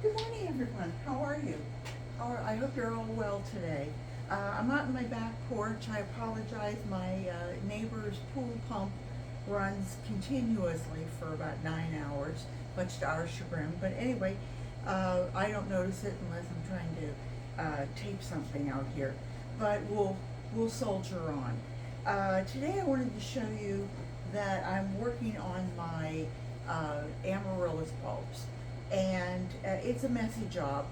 Good morning, everyone. How are you? I hope you're all well today. I'm out in my back porch. I apologize. My neighbor's pool pump runs continuously for about 9 hours, much to our chagrin. But anyway, I don't notice it unless I'm trying to tape something out here. But we'll soldier on. Today, I wanted to show you that I'm working on my Amaryllis bulbs, and it's a messy job.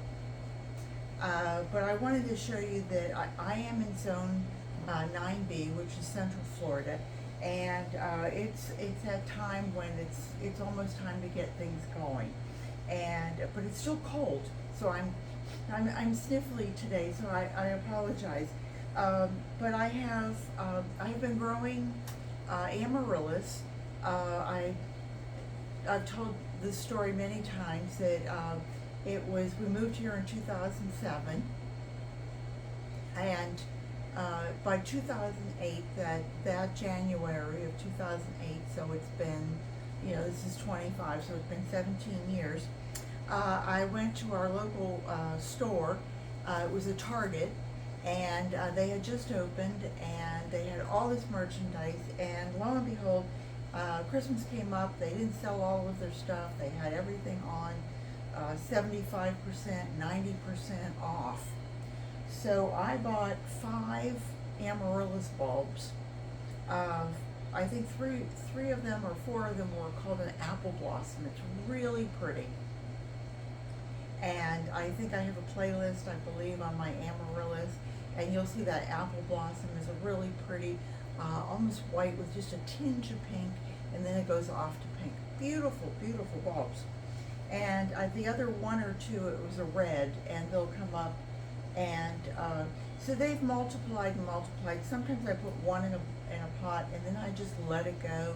But I wanted to show you that I am in zone 9B, which is Central Florida, and it's that time when it's almost time to get things going, but it's still cold, so I'm sniffly today, so I apologize. But I've been growing Amaryllis. I've told this story many times that we moved here in 2007, and by 2008, that January of 2008, so it's been, this is 25, so it's been 17 years. I went to our local store. It was a Target, and they had just opened, and they had all this merchandise, and lo and behold, Christmas came up. They didn't sell all of their stuff. They had everything on 75%, 90% off. So I bought 5 Amaryllis bulbs. I think three of them or 4 of them were called an apple blossom. It's really pretty. And I think I have a playlist, I believe, on my Amaryllis, and you'll see that apple blossom is a really pretty, almost white with just a tinge of pink, and then it goes off to pink. Beautiful, beautiful bulbs. And the other 1 or 2, it was a red, and they'll come up, and so they've multiplied and multiplied. Sometimes I put 1 in a pot, and then I just let it go.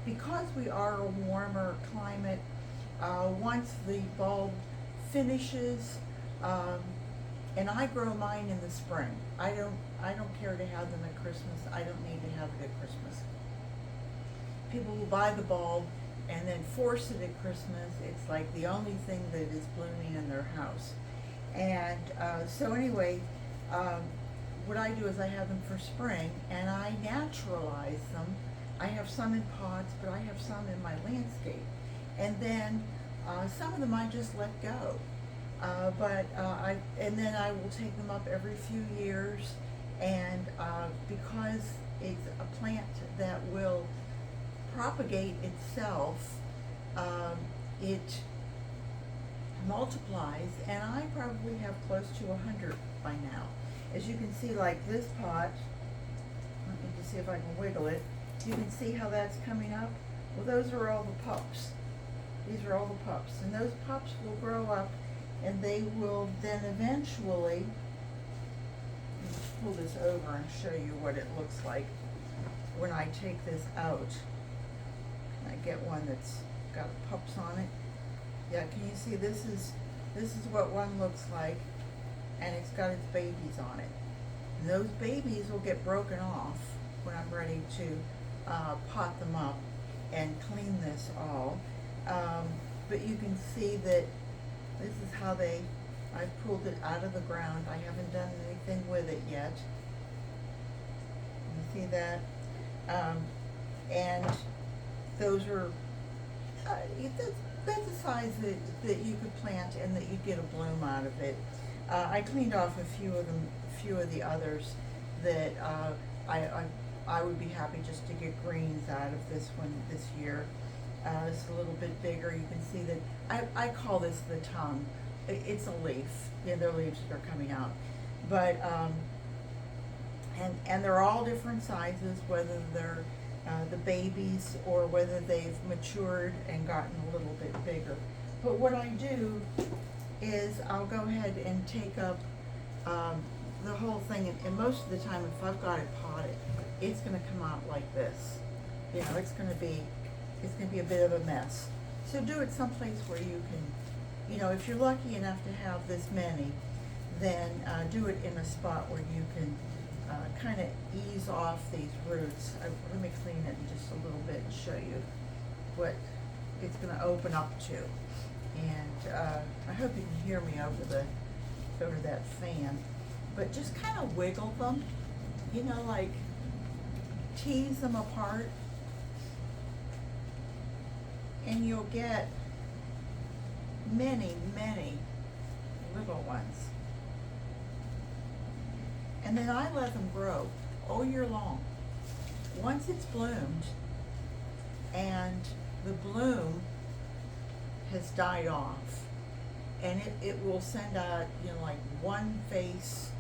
Because we are a warmer climate, once the bulb finishes, and I grow mine in the spring. I don't care to have them at Christmas. I don't need to have it at Christmas. People will buy the bulb and then force it at Christmas. It's like the only thing that is blooming in their house. And so anyway, what I do is I have them for spring, and I naturalize them. I have some in pots, but I have some in my landscape. And then some of them I just let go. And then I will take them up every few years, and because it's a plant that will propagate itself, it multiplies, and I probably have close to 100 by now. As you can see, like this pot, let me just see if I can wiggle it. You can see how that's coming up. Well, those are all the pups. These are all the pups, and those pups will grow up, and they will then eventually, let me just pull this over and show you what it looks like when I take this out. I get one that's got pups on it. Yeah, can you see this is what one looks like, and it's got its babies on it. And those babies will get broken off when I'm ready to pot them up and clean this all. But you can see that this is how I've pulled it out of the ground. I haven't done anything with it yet. You see that? And those are, that's a size that you could plant and that you'd get a bloom out of it. I cleaned off a few of the others that I would be happy just to get greens out of this one this year. It's a little bit bigger. You can see that I call this the tongue. It's a leaf. Yeah, they're leaves that are coming out. But and they're all different sizes, whether they're the babies or whether they've matured and gotten a little bit bigger. But what I do is I'll go ahead and take up the whole thing, and most of the time, if I've got it potted, it's going to come out like this. It's going to be a bit of a mess. So do it someplace where you can, if you're lucky enough to have this many, then do it in a spot where you can kind of ease off these roots. Let me clean it in just a little bit and show you what it's going to open up to. And I hope you can hear me over that fan. But just kind of wiggle them, you know, like tease them apart, and you'll get many, many little ones. And then I let them grow all year long. Once it's bloomed and the bloom has died off, and it will send out, you know, like one face,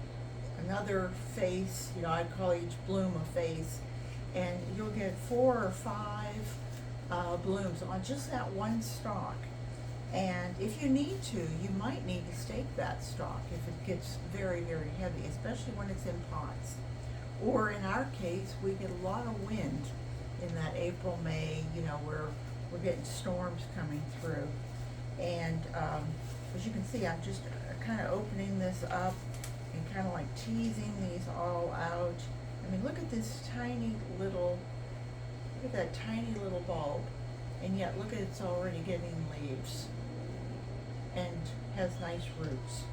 another face, you know, I call each bloom a face, and you'll get 4 or 5 blooms on just that one stalk. And if you need to, you might need to stake that stalk if it gets very, very heavy, especially when it's in pots. Or in our case, we get a lot of wind in that April, May, you know, where we're getting storms coming through. And as you can see, I'm just kind of opening this up and kind of like teasing these all out. I mean, look at this tiny little, look at that tiny little bulb. And yet, look at it's already getting leaves and has nice roots.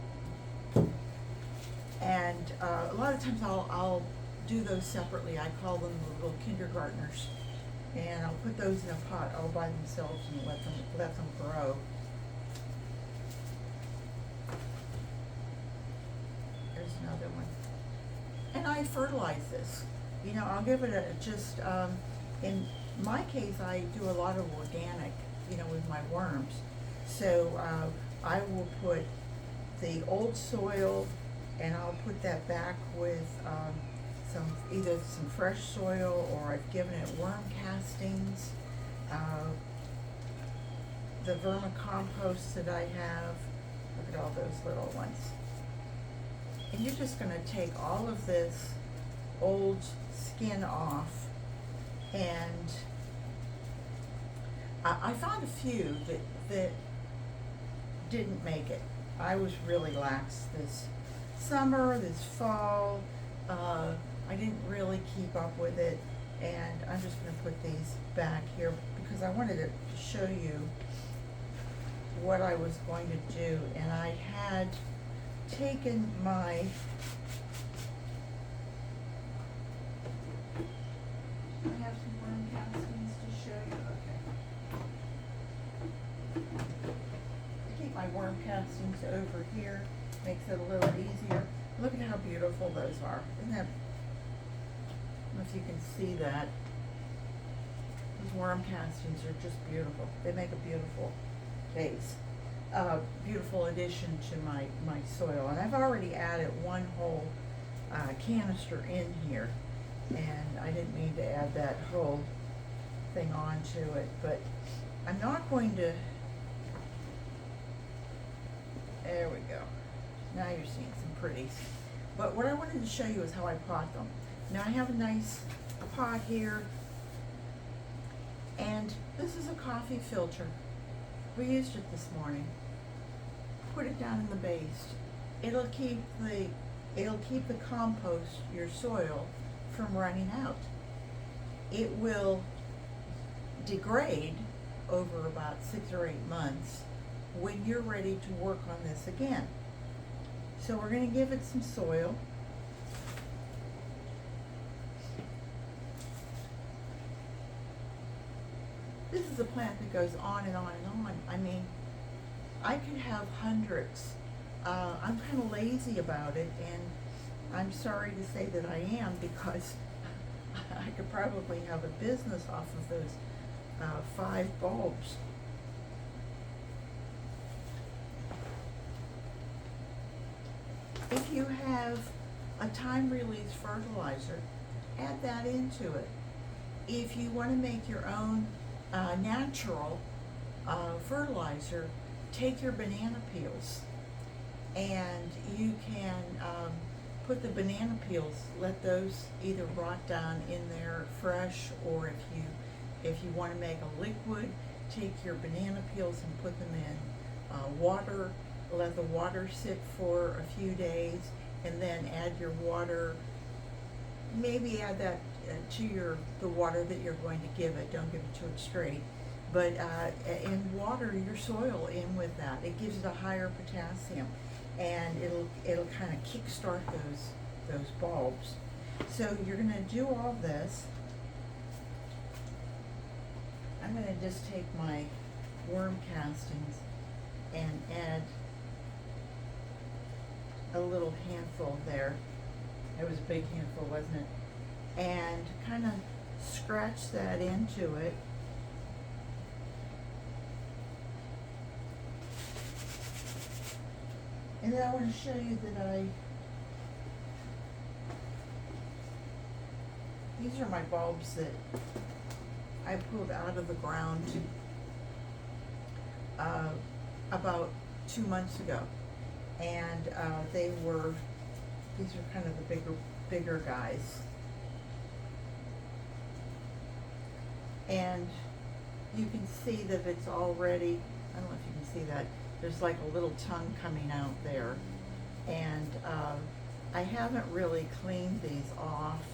And a lot of times I'll do those separately. I call them the little kindergartners. And I'll put those in a pot all by themselves and let them grow. There's another one. And I fertilize this. You know, I'll give it in my case, I do a lot of organic, you know, with my worms. So I will put the old soil, and I'll put that back with either some fresh soil, or I've given it worm castings, the vermicompost that I have. Look at all those little ones. And you're just going to take all of this old skin off, and I found a few that didn't make it. I was really lax this summer, this fall. I didn't really keep up with it, and I'm just going to put these back here because I wanted to show you what I was going to do. And I had taken my I have some worm castings to show you. Okay. I keep my worm castings over here. Makes it a little easier. Look at how beautiful those are. Isn't that? I don't know if you can see that. These worm castings are just beautiful. They make a beautiful vase. Beautiful addition to my soil. And I've already added one whole canister in here. And I didn't mean to add that whole thing onto it, but I'm not going to. There we go. Now you're seeing some pretties. But what I wanted to show you is how I pot them. Now I have a nice pot here, and this is a coffee filter. We used it this morning. Put it down in the base. It'll keep the compost, your soil, from running out. It will degrade over about 6 or 8 months when you're ready to work on this again. So we're going to give it some soil. This is a plant that goes on and on and on. I mean, I could have hundreds. I'm kind of lazy about it, and I'm sorry to say that I am, because I could probably have a business off of those 5 bulbs. If you have a time-release fertilizer, add that into it. If you want to make your own natural fertilizer, take your banana peels, and you can put the banana peels, let those either rot down in there fresh, or if you want to make a liquid, take your banana peels and put them in water, let the water sit for a few days, and then add your water. Maybe add that to the water that you're going to give it. Don't give it to it straight, But and water your soil in with that. It gives it a higher potassium, and it'll kind of kickstart those bulbs. So you're going to do all this. I'm going to just take my worm castings and add a little handful there. It was a big handful, wasn't it? And kind of scratch that into it. And then I want to show you that these are my bulbs that I pulled out of the ground about 2 months ago. And these are kind of the bigger guys. And you can see that it's already, I don't know if you can see that, there's like a little tongue coming out there. And I haven't really cleaned these off.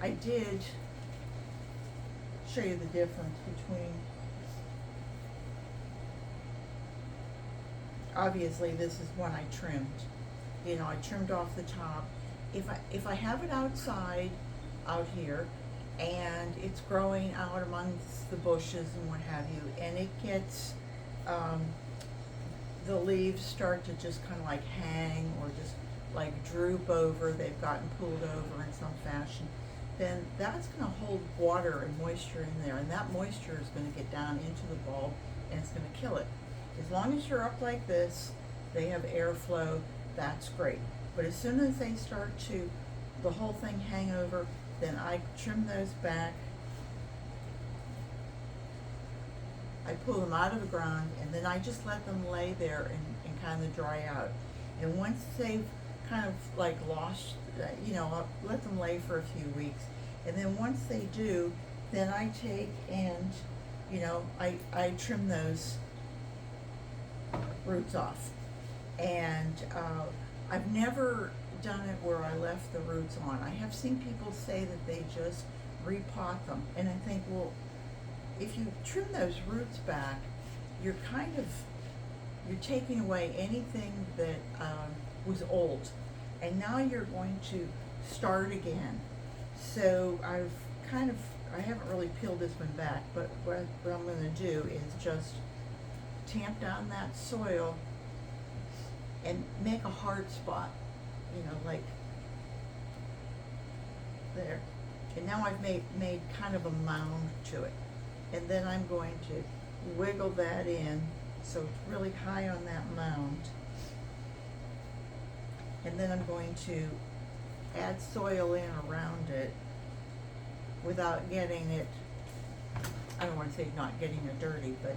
I did show you the difference between, obviously this is one I trimmed. You know, I trimmed off the top. If I have it outside, out here, and it's growing out amongst the bushes and what have you, and it gets, the leaves start to just kind of like hang or just like droop over, they've gotten pulled over in some fashion, then that's going to hold water and moisture in there, and that moisture is going to get down into the bulb and it's going to kill it. As long as you're up like this, they have airflow, that's great. But as soon as they start to, the whole thing hang over, then I trim those back. I pull them out of the ground, and then I just let them lay there and kind of dry out. And once they've kind of like lost, you know, I'll let them lay for a few weeks. And then once they do, then I take and, you know, I trim those roots off. And I've never done it where I left the roots on. I have seen people say that they just repot them. And I think, well, if you trim those roots back, you're taking away anything that was old, and now you're going to start again. So I haven't really peeled this one back, but what I'm going to do is just tamp down that soil and make a hard spot, you know, like there. And now I've made kind of a mound to it. And then I'm going to wiggle that in so it's really high on that mound. And then I'm going to add soil in around it without getting it, I don't want to say not getting it dirty, but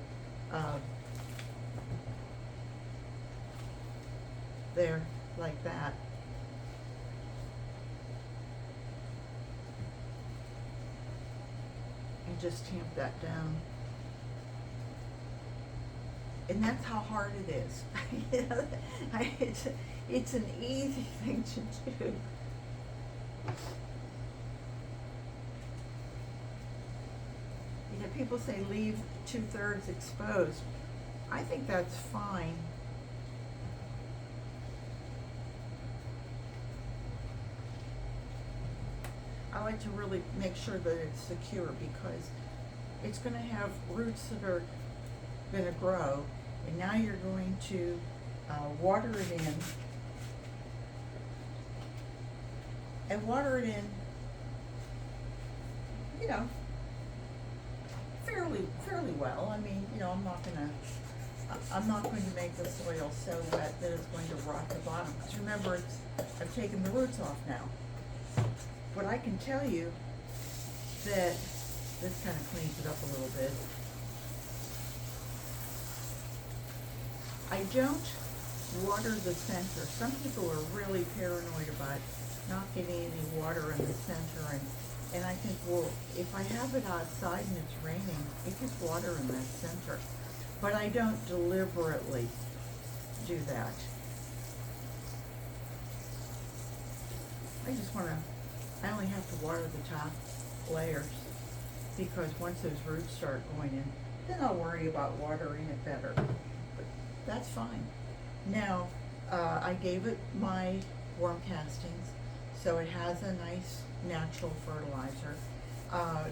there, like that. And just tamp that down. And that's how hard it is. You know, it's an easy thing to do. You know, people say leave 2/3 exposed. I think that's fine. I like to really make sure that it's secure, because it's going to have roots that are going to grow, and now you're going to water it in, and water it in, you know, fairly well. I mean, you know, I'm not going to make the soil so wet that it's going to rot the bottom, because remember, I've taken the roots off now. But I can tell you that this kind of cleans it up a little bit. I don't water the center. Some people are really paranoid about not getting any water in the center, and I think, well, if I have it outside and it's raining, it gets water in that center. But I don't deliberately do that. I only have to water the top layers. because once those roots start going in, then I'll worry about watering it better. But that's fine. Now, I gave it my worm castings, so it has a nice natural fertilizer.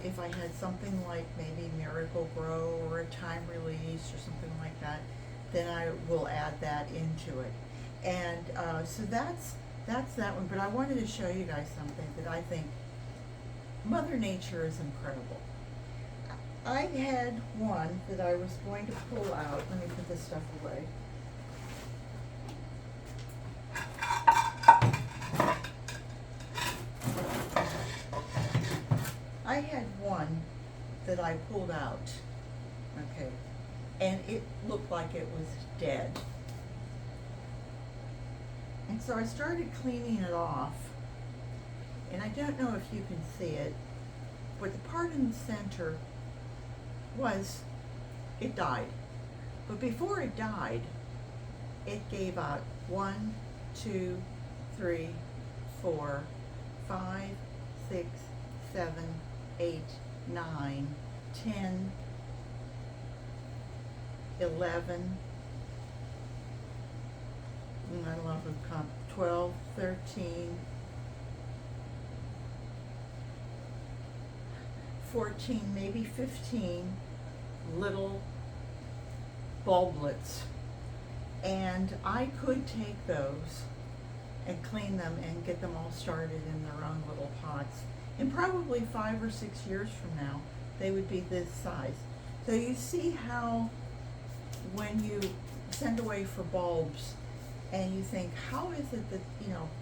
If I had something like maybe Miracle Grow or a Time Release or something like that, then I will add that into it. And so that's that one. But I wanted to show you guys something that I think Mother Nature is incredible. I had one that I was going to pull out. Let me put this stuff away. I had one that I pulled out, okay, and it looked like it was dead. And so I started cleaning it off, and I don't know if you can see it, but the part in the center it died. But before it died, it gave out 1, 2, 3, 4, 5, 6, 7, 8, 9, 10, 11, 12, 13, 14, maybe 15 little bulblets. And I could take those and clean them and get them all started in their own little pots. And probably 5 or 6 years from now, they would be this size. So you see how when you send away for bulbs and you think, how is it that,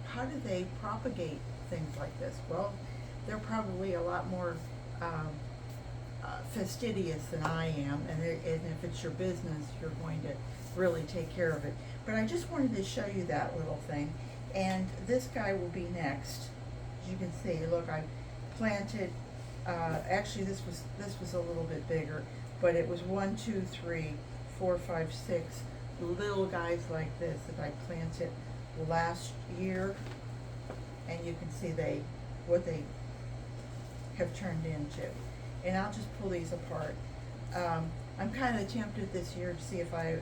how do they propagate things like this? Well, they're probably a lot more fastidious than I am, and if it's your business, you're going to really take care of it. But I just wanted to show you that little thing, and this guy will be next. As you can see, look, I planted. Actually, this was a little bit bigger, but it was 1, 2, 3, 4, 5, 6 little guys like this that I planted last year, and you can see what they have turned into. And I'll just pull these apart. I'm kind of tempted this year to see if I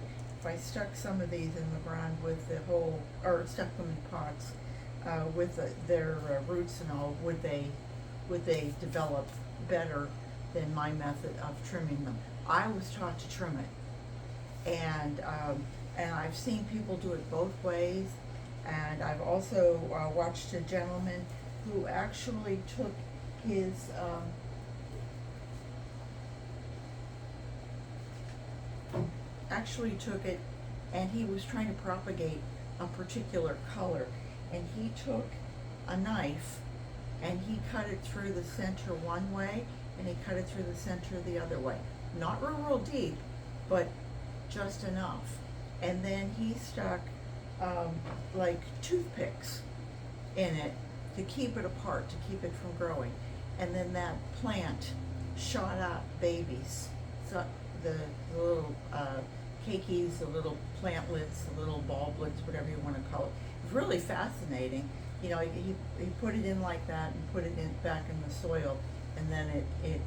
stuck some of these in the ground with the whole, or stuck them in pots with their roots and all. Would they develop better than my method of trimming them? I was taught to trim it, and I've seen people do it both ways. And I've also watched a gentleman who actually took his it, and he was trying to propagate a particular color, and he took a knife and he cut it through the center one way and he cut it through the center the other way, not real deep, but just enough. And then he stuck like toothpicks in it to keep it apart, to keep it from growing. And then that plant shot out babies, so the little keikis, the little plantlets, the little bulblets, whatever you want to call it. It's really fascinating. He put it in like that and put it back in the soil, and then it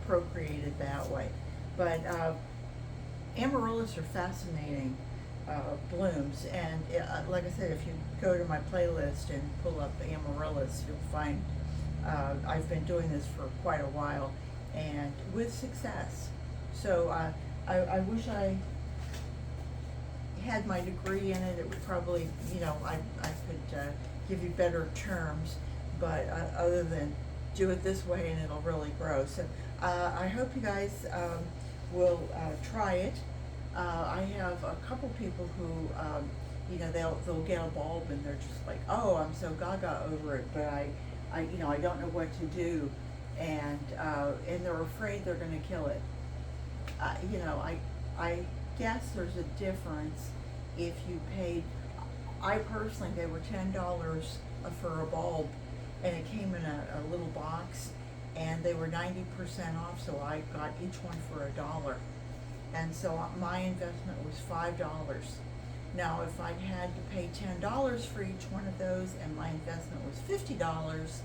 procreated that way. But Amaryllis are fascinating blooms, and like I said, if you go to my playlist and pull up Amaryllis, you'll find I've been doing this for quite a while, and with success. So I wish I had my degree in it. It would probably, I could give you better terms, but other than do it this way and it'll really grow. So I hope you guys will try it. I have a couple people who, they'll get a bulb and they're just like, oh, I'm so gaga over it, but I don't know what to do, and they're afraid they're going to kill it. I guess there's a difference if you paid. I personally, they were $10 for a bulb, and it came in a little box, and they were 90% off, so I got each one for $1. And so my investment was $5. Now, if I'd had to pay $10 for each one of those, and my investment was $50,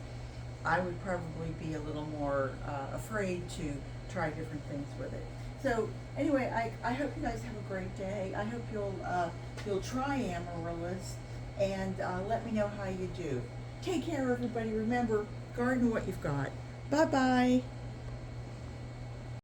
I would probably be a little more afraid to try different things with it. So anyway, I hope you guys have a great day. I hope you'll try Amaryllis and let me know how you do. Take care, everybody. Remember, garden what you've got. Bye bye.